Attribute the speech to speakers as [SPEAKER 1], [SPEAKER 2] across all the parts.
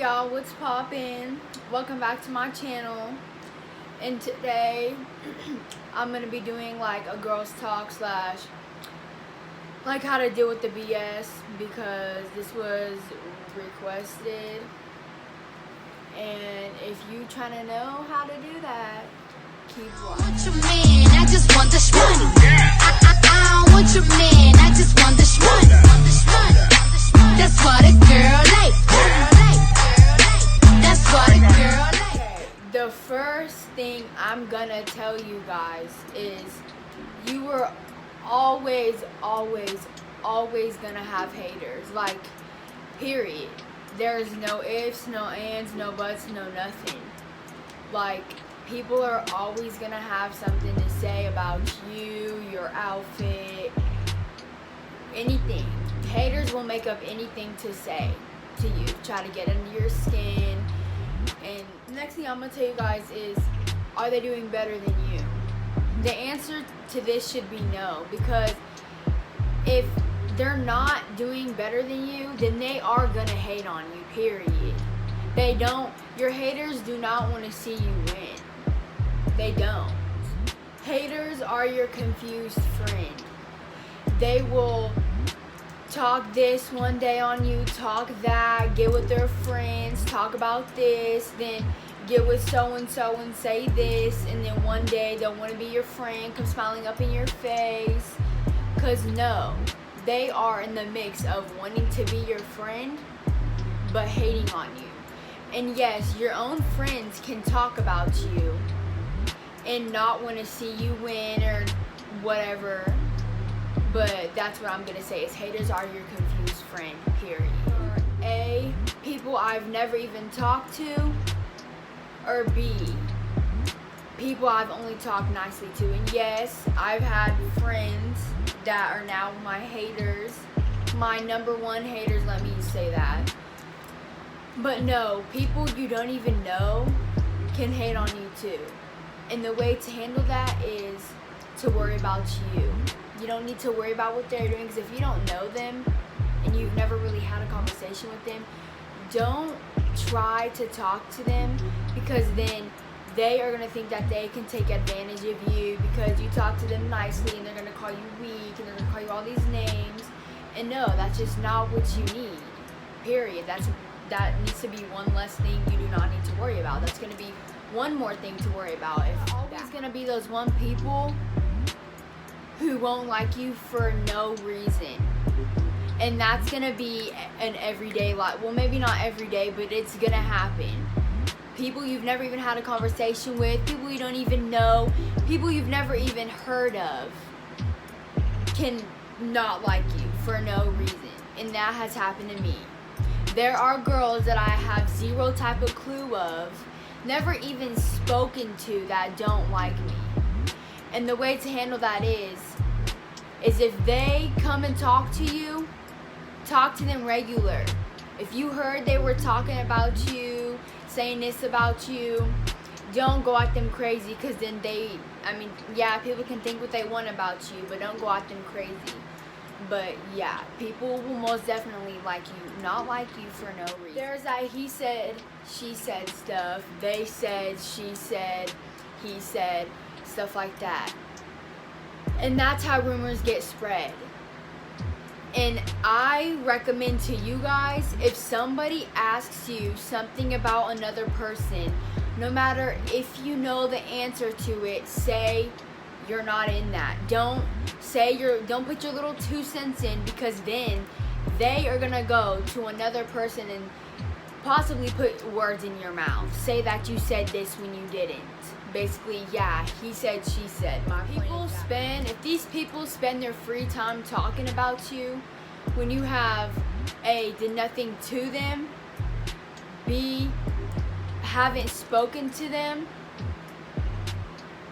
[SPEAKER 1] y'all, what's poppin'? Welcome back to my channel. And today I'm gonna be doing like a girls talk slash like how to deal with the BS, because this was requested, and if you trying to know how to do that, keep watching.
[SPEAKER 2] What you mean? I just want this money. I don't want your man, I just want this money. That's what a girl like. That's what a girl like.
[SPEAKER 1] Okay, the first thing I'm gonna tell you guys is you were always gonna have haters. Like, period. There's no ifs, no ands, no buts, no nothing. Like, people are always gonna have something to say about you, your outfit, anything. Haters will make up anything to say to you, try to get under your skin. And the next thing I'm gonna tell you guys is, are they doing better than you? The answer to this should be no, because if they're not doing better than you, then they are gonna hate on you, period. They don't. Your haters do not want to see you win. They don't. Haters are your confused friend. They will talk this one day on you, talk that, get with their friends, talk about this, then get with so-and-so and say this, and then one day they'll want to be your friend, come smiling up in your face. Because no, they are in the mix of wanting to be your friend, but hating on you. And yes, your own friends can talk about you and not want to see you win or whatever. But that's what I'm going to say, is haters are your confused friend, period. Or A, people I've never even talked to. Or B, people I've only talked nicely to. And yes, I've had friends that are now my haters. My number one haters, let me say that. But no, people you don't even know can hate on you too. And the way to handle that is to worry about you. You don't need to worry about what they're doing, because if you don't know them and you've never really had a conversation with them, don't try to talk to them, because then they are going to think that they can take advantage of you because you talk to them nicely, and they're going to call you weak, and they're going to call you all these names. And no, that's just not what you need, period. That needs to be one less thing you do not need to worry about. That's going to be one more thing to worry about. It's always going to be those one people who won't like you for no reason. And that's going to be an everyday life. Well, maybe not every day, but it's going to happen. People you've never even had a conversation with, people you don't even know, people you've never even heard of can not like you for no reason. And that has happened to me. There are girls that I have zero type of clue of, never even spoken to, that don't like me. And the way to handle that is if they come and talk to you, talk to them regular. If you heard they were talking about you, saying this about you, don't go at them crazy, because then yeah, people can think what they want about you, but don't go at them crazy. But yeah, people will most definitely like you, not like you for no reason. There's that he said, she said stuff, they said, she said, he said, stuff like that. And that's how rumors get spread. And I recommend to you guys, if somebody asks you something about another person, no matter if you know the answer to it, say you're not in that. Don't put your little 2 cents in, because then they are gonna go to another person and possibly put words in your mouth. Say that you said this when you didn't. Basically, yeah, he said, she said. If these people spend their free time talking about you, when you have A, did nothing to them, B, haven't spoken to them,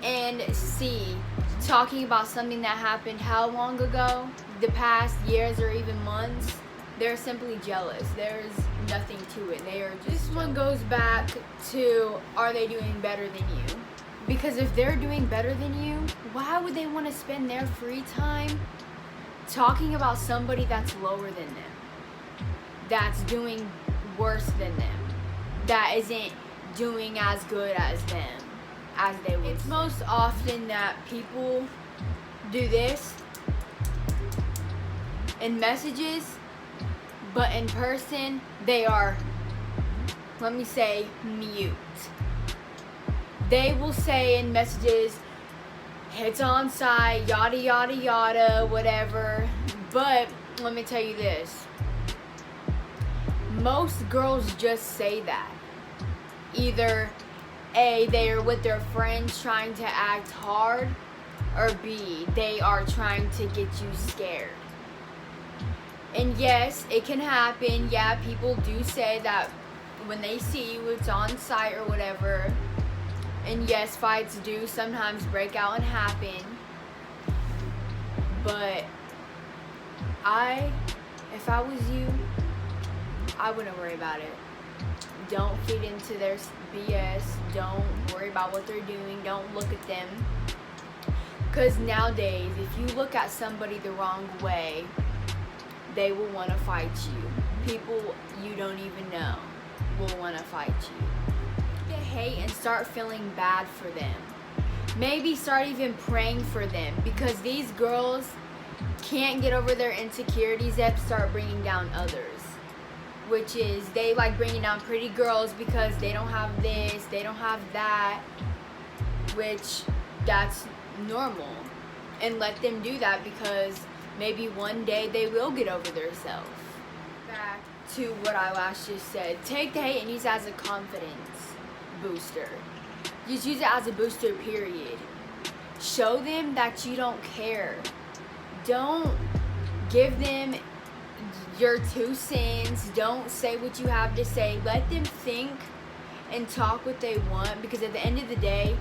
[SPEAKER 1] and C, talking about something that happened how long ago, the past years or even months, they're simply jealous. There's nothing to it. They are just This one goes back to, are they doing better than you? Because if they're doing better than you, why would they want to spend their free time talking about somebody that's lower than them, that's doing worse than them? that isn't doing as good as them as they would. It's most often that people do this in messages, but in person they are, let me say, mute. They will say in messages, it's on site, yada yada yada, whatever. But let me tell you this, most girls just say that. Either A, they are with their friends trying to act hard, or B, they are trying to get you scared. And yes, it can happen. Yeah, people do say that when they see you, it's on site or whatever. And yes, fights do sometimes break out and happen. But if I was you, I wouldn't worry about it. Don't feed into their BS. Don't worry about what they're doing. Don't look at them. Because nowadays, if you look at somebody the wrong way, they will want to fight you. People you don't even know will want to fight you. Get hate and start feeling bad for them. Maybe start even praying for them, because these girls can't get over their insecurities that start bringing down others. Which is, they like bringing down pretty girls because they don't have this, they don't have that, which that's normal. And let them do that, because maybe one day they will get over themselves. Back to what I last just said, take the hate and use it as a confidence booster. Just use it as a booster, period. Show them that you don't care. Don't give them your 2 cents. Don't say what you have to say. Let them think and talk what they want, because at the end of the day,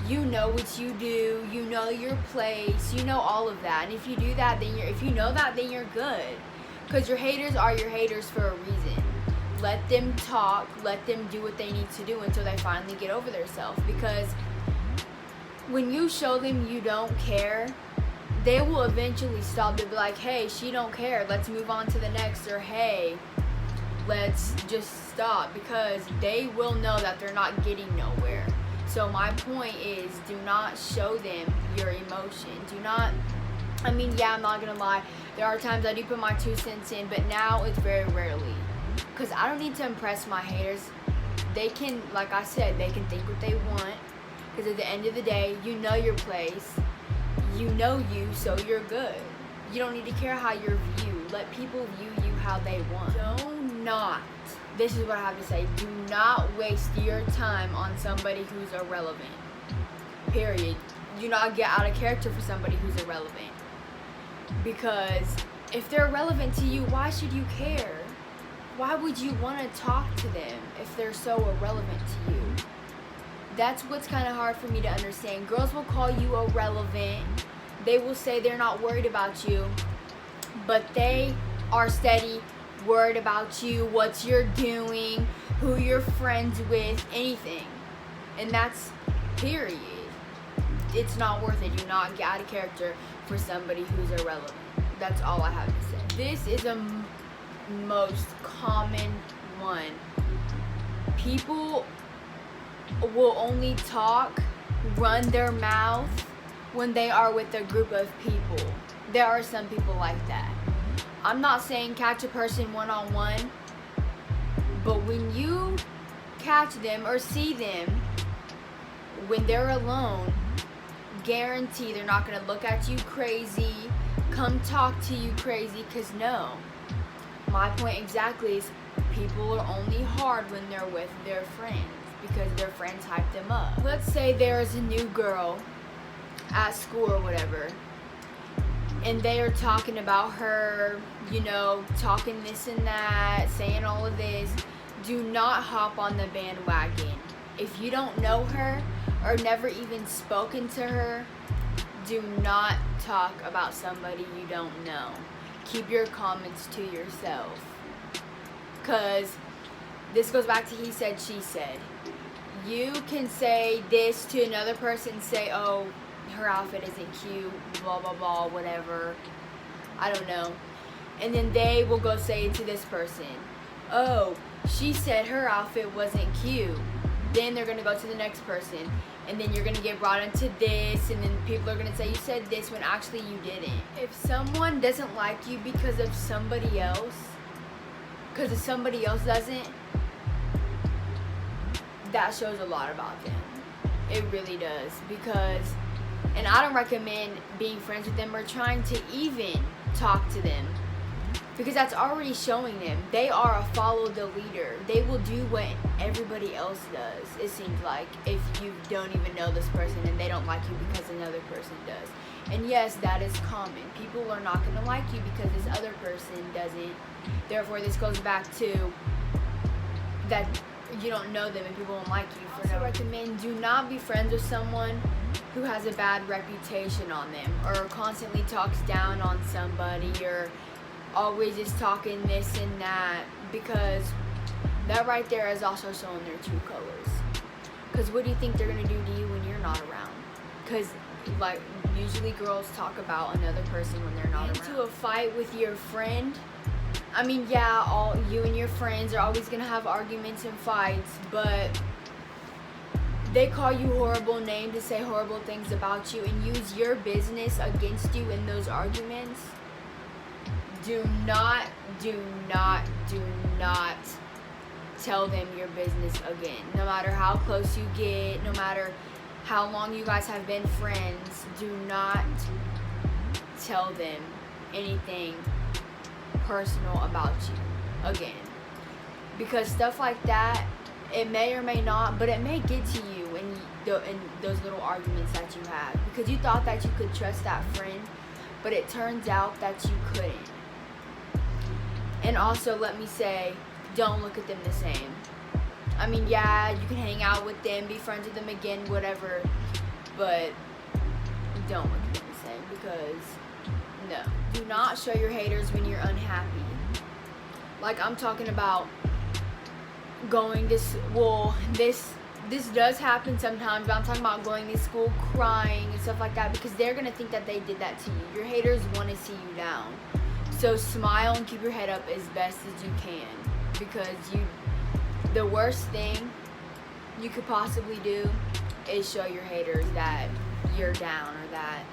[SPEAKER 1] you know what you do, you know your place, you know all of that. And if you do that, then if you know that, then you're good. Because your haters are your haters for a reason. Let them talk, let them do what they need to do until they finally get over themselves. Because when you show them you don't care, they will eventually stop. They'll be like, hey, she don't care, let's move on to the next. Or hey, let's just stop. Because they will know that they're not getting nowhere. So my point is, do not show them your emotion. Do not, yeah, I'm not gonna lie, there are times I do put my 2 cents in, but now it's very rarely. Because I don't need to impress my haters. They can, like I said, they can think what they want. Because at the end of the day, you know your place. You know you, so you're good. You don't need to care how you're viewed. Let people view you how they want. Do not, this is what I have to say, do not waste your time on somebody who's irrelevant. Period. Do not get out of character for somebody who's irrelevant. Because if they're irrelevant to you, why should you care? Why would you want to talk to them if they're so irrelevant to you? That's what's kind of hard for me to understand. Girls will call you irrelevant. They will say they're not worried about you, but they are steady worried about you, what you're doing, who you're friends with, anything. And that's period. It's not worth it. Do not get out of character for somebody who's irrelevant. That's all I have to say. This is a most common one. People will only talk, run their mouth when they are with a group of people. There are some people like that. I'm not saying catch a person one-on-one, but when you catch them or see them when they're alone, guarantee they're not going to look at you crazy, come talk to you crazy, because no. My point exactly is, people are only hard when they're with their friends, because their friends hype them up. Let's say there's a new girl at school or whatever, and they are talking about her, talking this and that, saying all of this. Do not hop on the bandwagon. If you don't know her or never even spoken to her, do not talk about somebody you don't know. Keep your comments to yourself. Because this goes back to he said, she said. You can say this to another person, say, oh, her outfit isn't cute, blah, blah, blah, whatever. I don't know. And then they will go say to this person, oh, she said her outfit wasn't cute. Then they're gonna go to the next person, and then you're gonna get brought into this, and then people are gonna say you said this when actually you didn't. If someone doesn't like you because of somebody else, because if somebody else doesn't, that shows a lot about them. It really does. Because, and I don't recommend being friends with them or trying to even talk to them, because that's already showing them they are a follow the leader. They will do what everybody else does, it seems like, if you don't even know this person and they don't like you because another person does. And yes, that is common. People are not going to like you because this other person doesn't. Therefore, this goes back to that you don't know them and people won't like you. I also recommend, do not be friends with someone who has a bad reputation on them, or constantly talks down on somebody, or always is talking this and that, because that right there is also showing their true colors. Because what do you think they're going to do to you when you're not around? Because like usually girls talk about another person when they're not around. Into a fight with your friend, I mean, yeah, all you and your friends are always going to have arguments and fights, but they call you horrible names to say horrible things about you and use your business against you in those arguments. Do not tell them your business again. No matter how close you get, no matter how long you guys have been friends, do not tell them anything personal about you again. Because stuff like that, it may or may not, but it may get to you in those little arguments that you have. Because you thought that you could trust that friend, but it turns out that you couldn't. And also, let me say, don't look at them the same. I mean, yeah, you can hang out with them, be friends with them again, whatever, but don't look at them the same, because no. Do not show your haters when you're unhappy. Like, I'm talking about going to, well, this does happen sometimes, but I'm talking about going to school crying and stuff like that, because they're going to think that they did that to you. Your haters want to see you down. So smile and keep your head up as best as you can, because the worst thing you could possibly do is show your haters that you're down, or that,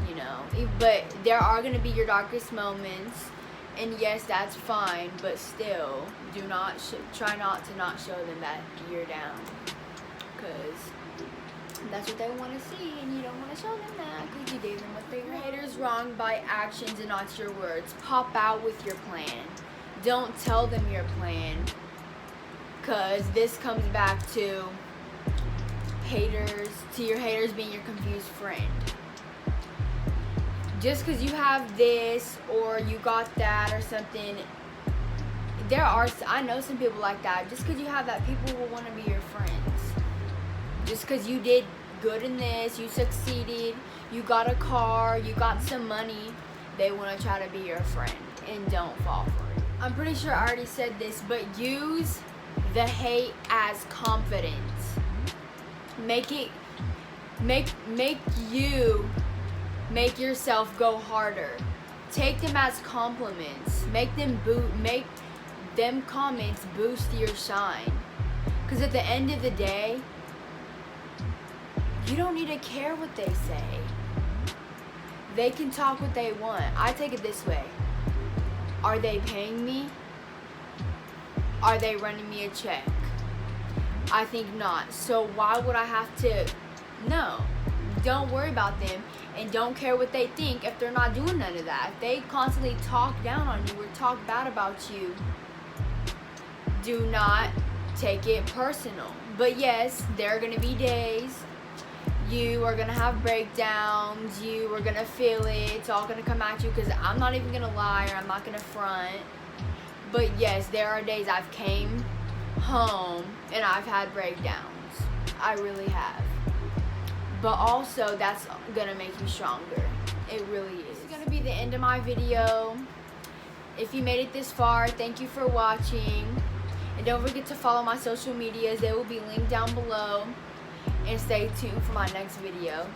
[SPEAKER 1] you know, but there are going to be your darkest moments, and yes, that's fine, but still, do not try not to show them that you're down, because that's what they want to see, and you don't want to show them that, because you gave them what they want. Your haters wrong by actions and not your words. Pop out with your plan. Don't tell them your plan, because this comes back to your haters being your confused friend. Just because you have this, or you got that, or something, I know some people like that. Just because you have that, people will want to be your friends. Just because you did good in this, you succeeded, you got a car, you got some money, they want to try to be your friend, and don't fall for it. I'm pretty sure I already said this, but use the hate as confidence. Make yourself go harder. Take them as compliments. Make them comments boost your shine. Because at the end of the day, you don't need to care what they say. They can talk what they want. I take it this way. Are they paying me? Are they running me a check? I think not. So why would I have to? No. Don't worry about them, and don't care what they think if they're not doing none of that. If they constantly talk down on you or talk bad about you, do not take it personal. But yes, there are going to be days you are going to have breakdowns, you are going to feel it, it's all going to come at you, because I'm not even going to lie, or I'm not going to front. But yes, there are days I've came home and I've had breakdowns. I really have. But also, that's going to make you stronger. It really is. This is going to be the end of my video. If you made it this far, thank you for watching. And don't forget to follow my social medias. They will be linked down below. And stay tuned for my next video.